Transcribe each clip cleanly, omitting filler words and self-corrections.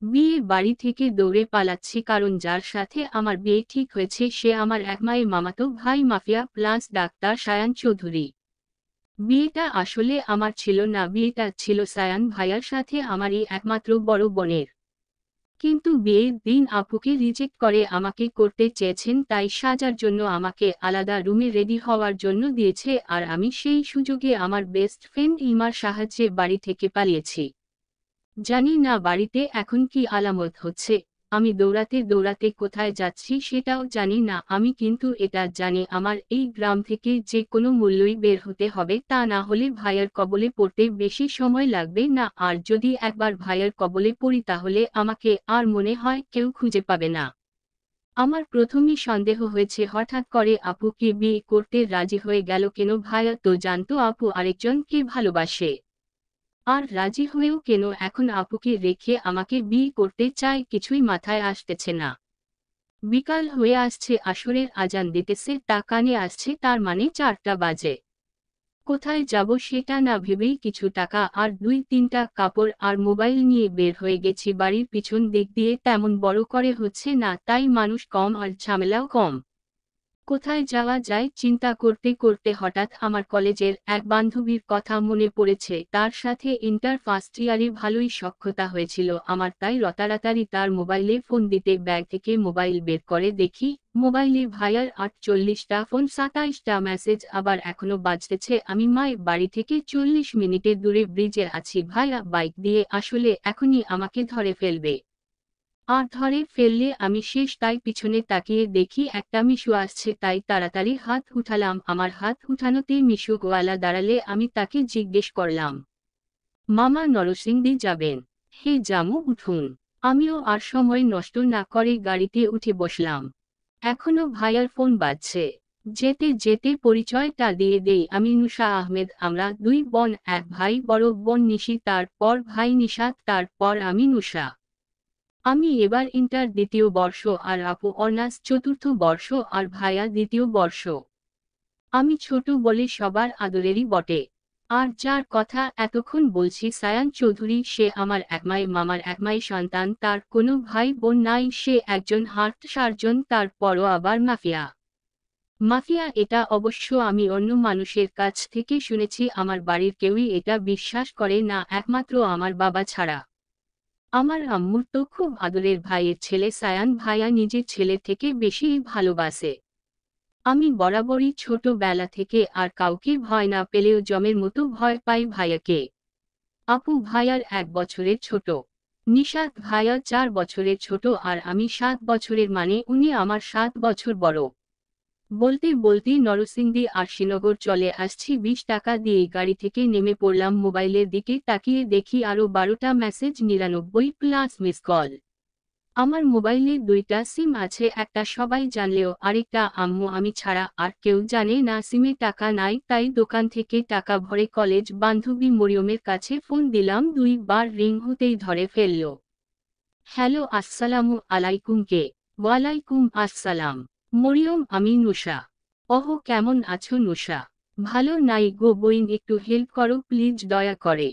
বিয়ে বাড়ি থেকে দৌড়ে পালাচ্ছি কারণ যার সাথে আমার বিয়ে ঠিক হয়েছে সে আমার একমাত্র মামাতো ভাই mafia plus doctor Sayan Chowdhury. বিয়েটা আসলে আমার ছিল না, বিয়েটা ছিল সায়ান ভাইয়ার সাথে আমারই একমাত্র বড় বোনের। কিন্তু বিয়ের দিন আপুকে রিজেক্ট করে আমাকে করতে চেয়েছেন, তাই সাজার জন্য আমাকে আলাদা রুমে রেডি হওয়ার জন্য দিয়েছে আর আমি সেই সুযোগে আমার বেস্ট ফ্রেন্ড ইমার সাহায্যে বাড়ি থেকে পালিয়েছি। জানি না বাড়িতে এখন কি আলামত হচ্ছে, আমি দৌড়াতে দৌড়াতে কোথায় যাচ্ছি সেটাও জানি না। আমি কিন্তু এটা জানি আমার এই গ্রাম থেকে যে কোনো মূল্যই বের হতে হবে, তা না হলে ভাইয়ার কবলে পড়তে বেশি সময় লাগবে না। আর যদি একবার ভাইয়ার কবলে পড়ি তাহলে আমাকে আর মনে হয় কেউ খুঁজে পাবে না। আমার প্রথমেই সন্দেহ হয়েছে হঠাৎ করে আপুকে বিয়ে করতে রাজি হয়ে গেল কেন। ভাইয়া তো জানতো আপু আরেকজনকে ভালোবাসে, আর রাজি হয়েও কেন এখন আপুকে রেখে আমাকে বিয়ে করতে চায় কিছুই মাথায় আসতেছে না। বিকাল হয়ে আসছে, আসরের আজান দিতেছে, তা কানে আসছে, তার মানে 4টা বাজে। কোথায় যাব সেটা না ভেবেই কিছু টাকা আর 2-3টা কাপড় আর মোবাইল নিয়ে বের হয়ে গেছি। বাড়ির পিছন দিক দিয়ে তেমন বড় করে হচ্ছে না, তাই মানুষ কম আর ঝামেলাও কম। কোথায় যাওয়া যায় চিন্তা করতে করতে হঠাৎ আমার কলেজের এক বান্ধবীর কথা মনে পড়েছে। তার সাথে ইন্টার ফার্স্ট ইয়ারে ভালোই সখ্যতা হয়েছিল আমার, তাই রাতারাতারি তার মোবাইলে ফোন দিতে ব্যাগ থেকে মোবাইল বের করে দেখি মোবাইলে ভাইয়ার 48টা ফোন, 27টা মেসেজ, আবার এখনো বাজতেছে। আমি মায়ের বাড়ি থেকে 40 মিনিটের দূরে ব্রিজে আছি, ভাইয়া বাইক দিয়ে আসলে এখনই আমাকে ধরে ফেলবে। আর ধরে ফেললে আমি শেষ, তাই পিছনে তাকিয়ে দেখি একটা মিশু আসছে, তাই তাড়াতাড়ি হাত উঠালাম। আমার হাত উঠানোতে মিশু গোয়ালা দাঁড়ালে আমি তাকে জিজ্ঞেস করলাম, মামা নরসিংদী যাবেন? হে জামু, উঠুন। আমিও আর সময় নষ্ট না করে গাড়িতে উঠে বসলাম। এখনো ভাইয়ার ফোন বাজছে। যেতে যেতে পরিচয়টা দিয়ে দেই, আমি নুসা আহমেদ। আমরা 2 বোন, এক ভাই, বড় বোন নিশি, তারপর ভাই নিশাত, তারপর আমি নুসা। আমি এবার ইন্টার 2য় বর্ষ আর আপু অনার্স 4র্থ বর্ষ আর ভাইয়া 2য় বর্ষ। আমি ছোট বলে সবার আদরেরই বটে। আর যার কথা এতক্ষণ বলছি সায়ান চৌধুরী, সে আমার একমাত্র মামার একমাত্র সন্তান, তার কোনো ভাই বোন নাই, সে একজন হার্ট সার্জন, তারপরও আবার মাফিয়া। মাফিয়া এটা অবশ্য আমি অন্য মানুষের কাছ থেকে শুনেছি, আমার বাড়ির কেউই এটা বিশ্বাস করে না, একমাত্র আমার বাবা ছাড়া। আমার আম্মুর তো খুব আদরের ভাইয়ের ছেলে সায়ান ভাইয়া নিজের ছেলের থেকে বেশি ভালোবাসে। আমি বরাবরই ছোটবেলা থেকে আর কাউকে ভয় না পেলেও জমের মতো ভয় পাই ভাইয়াকে। আপু ভাইয়ার 1 বছরের ছোট, নিশাত ভাইয়া 4 বছরের ছোট, আর আমি 7 বছরের, মানে উনি আমার 7 বছর বড়। বলতে বলতেই নরসিংদী আর শ্রীনগর চলে আসছি। 20 টাকা দিয়ে গাড়ি থেকে নেমে পড়লাম, মোবাইলের দিকে তাকিয়ে দেখি আরও 12টা মেসেজ, 99 প্লাস মিস কল। আমার মোবাইলে 2টা সিম আছে, একটা সবাই জানলেও আরেকটা আম্মু আমি ছাড়া আর কেউ জানে না। সিমে টাকা নাই, তাই দোকান থেকে টাকা ভরে কলেজ বান্ধবী মরিয়মের কাছে ফোন দিলাম, 2 বার রিং হতেই ধরে ফেলল। হ্যালো, আসসালামু আলাইকুম। কে? ওয়ালাইকুম আসসালাম। মরিয়ম, আমি নুসা। ওহো, কেমন আছো নুসা? ভালো নাই গো বইন, একটু হেল্প করো প্লিজ দয়া করে।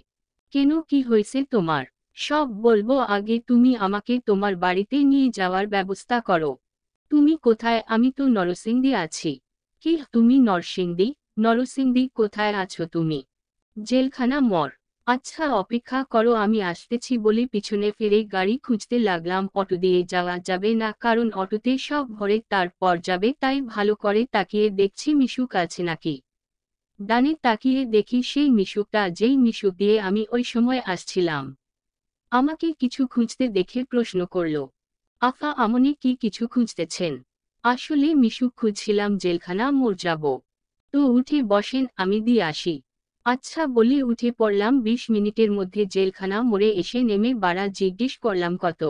কেন, কি হয়েছে তোমার? সব বলবো, আগে তুমি আমাকে তোমার বাড়িতে নিয়ে যাওয়ার ব্যবস্থা করো। তুমি কোথায়? আমি তো নরসিংদী আছি। কি, তুমি নরসিংদী? নরসিংদী কোথায় আছো তুমি? জেলখানা মোড়। আচ্ছা অপেক্ষা করো, আমি আসতেছি বলে পিছনে ফিরে গাড়ি খুঁজতে লাগলাম। অটো দিয়ে যাওয়া যাবে না, কারণ অটোতে সব ভরে তারপর যাবে, তাই ভালো করে তাকিয়ে দেখছি মিশুক আছে নাকি। ডানে তাকিয়ে দেখি সেই মিশুকটা, যেই মিশুক দিয়ে আমি ওই সময় আসছিলাম। আমাকে কিছু খুঁজতে দেখে প্রশ্ন করল, আফা আমনি কি কিছু খুঁজতেছেন? আসলে মিশুক খুঁজছিলাম, জেলখানা মোড় যাব। তো উঠে বসেন, আমি দিয়ে আসি। আচ্ছা বলে উঠে পড়লাম। 20 মিনিটের মধ্যে জেলখানা মোড়ে এসে নেমে ভাড়া জিজ্ঞেস করলাম কত।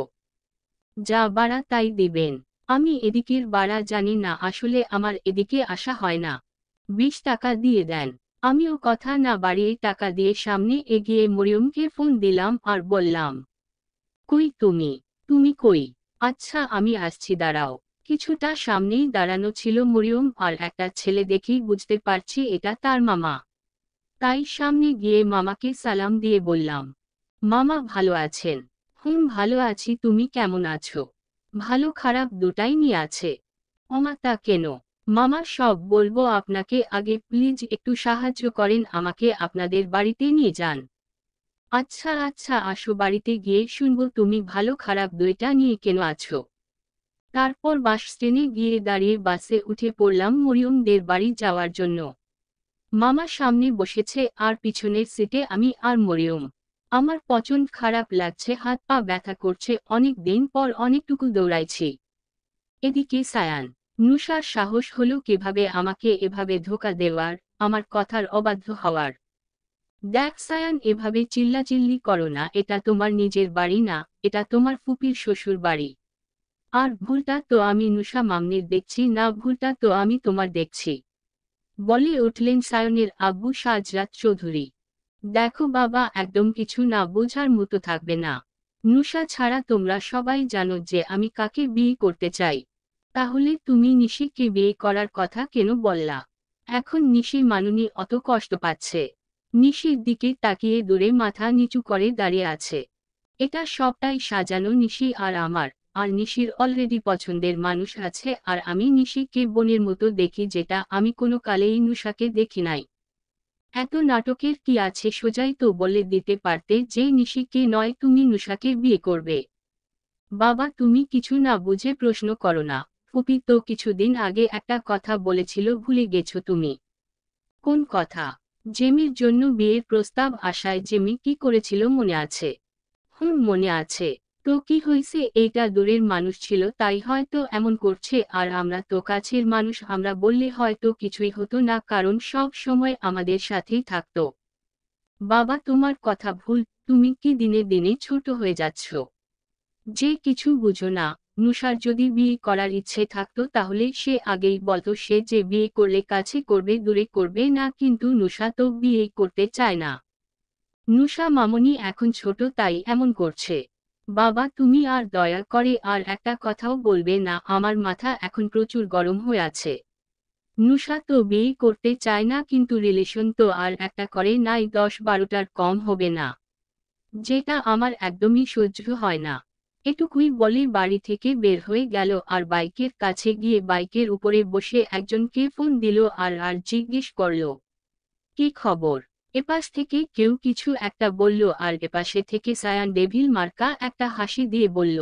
যা ভাড়া তাই দিবেন। আমি এদিকের ভাড়া জানি না, আসলে আমার এদিকে আসা হয় না। 20 টাকা দিয়ে দেন। আমিও কথা না বাড়িয়ে টাকা দিয়ে সামনে এগিয়ে মরিয়মকে ফোন দিলাম আর বললাম, কই তুমি? তুমি কই? আচ্ছা আমি আসছি, দাঁড়াও। কিছুটা সামনেই দাঁড়ানো ছিল মরিয়ম, আর একটা ছেলে দেখেই বুঝতে পারছি এটা তার মামা। তাই সামনে গিয়ে মামাকে সালাম দিয়ে বললাম, মামা ভালো আছেন? ভালো আছি, তুমি কেমন আছো? ভালো খারাপ দুটাই নিয়ে আছে। ওমা তা কেন? মামা সব বলবো আপনাকে, আগে প্লিজ একটু সাহায্য করেন, আমাকে আপনাদের বাড়িতে নিয়ে যান। আচ্ছা আচ্ছা, আসো, বাড়িতে গিয়ে শুনবো তুমি ভালো খারাপ দুইটা নিয়ে কেন আছো। তারপর বাস স্ট্যান্ডে গিয়ে দাঁড়িয়ে বাসে উঠে পড়লাম মরিয়মদের বাড়ি যাওয়ার জন্য। মামা সামনে বসেছে আর পিছনের সিটে আমি আর মরিয়ম। আমার প্রচণ্ড খারাপ লাগছে, হাত পা ব্যথা করছে, অনেক দিন পর অনেকটুকু দৌড়াইছি। এদিকে সায়ান। নুশার সাহস হলো কিভাবে আমাকে এভাবে ধোঁকা দেওয়ার, আমার কথার অবাধ্য হওয়ার। দেখ সায়ান, এভাবে চিল্লাচিল্লি করো না, এটা তোমার নিজের বাড়ি না, এটা তোমার ফুপির শ্বশুর বাড়ি। আর ভুলটা তো আমি নুশা মামনির দেখছি না, ভুলটা তো আমি তোমার দেখছি, বলে উঠলেন সায়নের আব্বু সাজরাত চৌধুরী। দেখো বাবা, একদম কিছু না বোঝার মতো থাকবে না। নুশা ছাড়া তোমরা সবাই জানো যে আমি কাকে বিয়ে করতে চাই। তাহলে তুমি নিশিকে বিয়ে করার কথা কেন বললা? এখন নিশি মানুনি অত কষ্ট পাচ্ছে। নিশির দিকে তাকিয়ে দূরে মাথা নিচু করে দাঁড়িয়ে আছে। এটা সবটাই সাজানো নিশি আর আমার। আর নিশির অলরেডি পছন্দের মানুষ আছে, আর আমি নিশিকে বোনের মতো দেখি, যেটা আমি কোনো কালেই নুশাকে দেখি নাই। এত নাটকের কি আছে? সোজাই তো বলে দিতে পারতে যে নিশিকে নয়, তুমি নুশাকে বিয়ে করবে। বাবা, তুমি কিছু না বুঝে প্রশ্ন করো না। ফুপি তো কিছুদিন আগে একটা কথা বলেছিল, ভুলে গেছো তুমি? কোন কথা? জেমির জন্য বিয়ের প্রস্তাব আসায় জেমি কি করেছিল মনে আছে? মনে আছে। তো কি হয়েছে? এইটা দূরের মানুষ ছিল তাই হয়তো এমন করছে, আর আমরা তো কাছের মানুষ, আমরা বললে হয়তো কিছুই হতো না, কারণ সব সময় আমাদের সাথেই থাকতো। বাবা, তোমার কথা ভুল, তুমি কি দিনে দিনে ছোট হয়ে যাচ্ছ? যে কিছু বুঝো না। নুশার যদি বিয়ে করার ইচ্ছে থাকতো তাহলে সে আগেই বলতো, সে যে বিয়ে করলে কাছে করবে, দূরে করবে না, কিন্তু নুশা তো বিয়ে করতে চায় না। নুশা মামনি এখন ছোট তাই এমন করছে। বাবা, তুমি আর দয়া করে আর একটা কথাও বলবে না, আমার মাথা এখন প্রচুর গরম হয়ে আছে। নুশা তো বিয়ে করতে চায় না, কিন্তু রিলেশন তো আর একটা করে নাই, 10-12টার কম হবে না, যেটা আমার একদমই সহ্য হয় না। এটুকুই বলে বাড়ি থেকে বের হয়ে গেল, আর বাইকের কাছে গিয়ে বাইকের উপরে বসে একজনকে ফোন দিল আর জিজ্ঞেস করল, কি খবর? এপাশ থেকে কেউ কিছু একটা বলল, আর এপাশে থেকে সায়ান ডেভিল মার্কা একটা হাসি দিয়ে বলল,